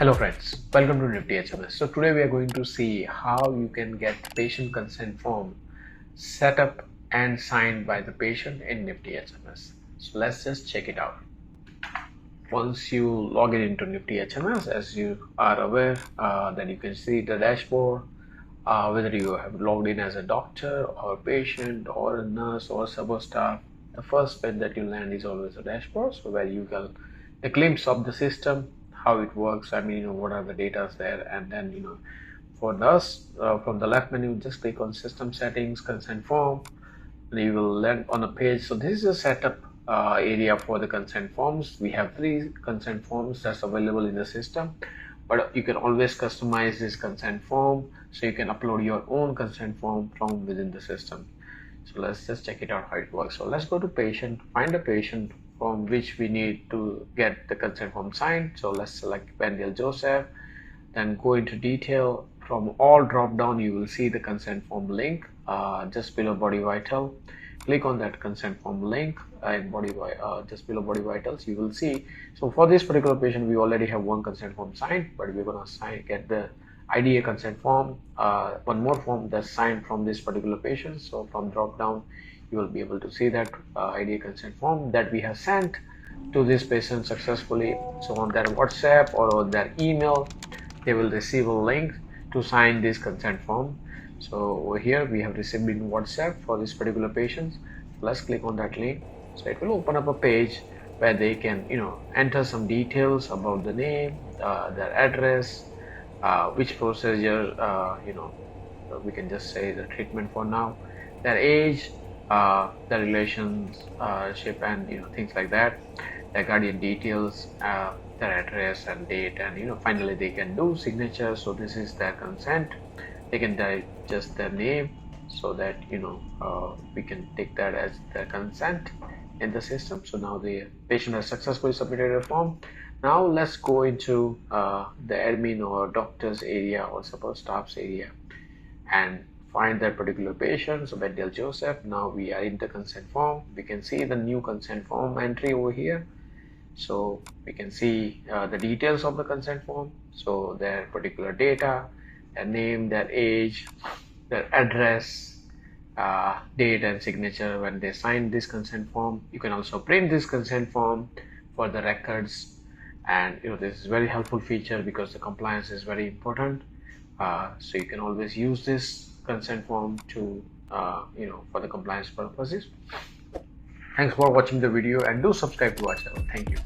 Hello friends, welcome to NiftyHMS. So today we are going to see how you can get patient consent form set up and signed by the patient in NiftyHMS. So let's just check it out. Once you log in into NiftyHMS, as you are aware, then you can see the dashboard, whether you have logged in as a doctor or patient or a nurse or support staff. The first page that you land is always a dashboard, so where you get a glimpse of the system, how it works. What are the data there, and then for us, from the left menu, just click on system settings, consent form, and you will land on a page. So this is a setup area for the consent forms. We have 3 consent forms that's available in the system, but you can always customize this consent form, so you can upload your own consent form from within the system. So let's just check it out how it works. So let's go to patient, find a patient from which we need to get the consent form signed. So let's select Wendell Joseph, then go into detail. From all drop down you will see the consent form link just below body vital. Click on that consent form link and just below body vitals you will see. So for this particular patient we already have one consent form signed, but we're going to get the IDA consent form, one more form that's signed from this particular patient. So from drop down you will be able to see that IDA consent form that we have sent to this patient successfully. So on their WhatsApp or on their email they will receive a link to sign this consent form. So over here we have received in WhatsApp for this particular patient. Let's click on that link. So it will open up a page where they can enter some details about the name, their address, which procedure, we can just say the treatment for now, their age, their relationship, and things like that, their guardian details, their address and date, and finally they can do signature. So this is their consent. They can type just their name, so that we can take that as their consent in the system. So now the patient has successfully submitted a form. Now let's go into the admin or doctor's area or support staff's area and find that particular patient. So Wendell Joseph. Now we are in the consent form. We can see the new consent form entry over here. So we can see the details of the consent form. So their particular data, their name, their age, their address, date and signature when they signed this consent form. You can also print this consent form for the records, and this is very helpful feature because the compliance is very important. So you can always use this consent form to for the compliance purposes. Thanks for watching the video, and do subscribe to our channel. Thank you.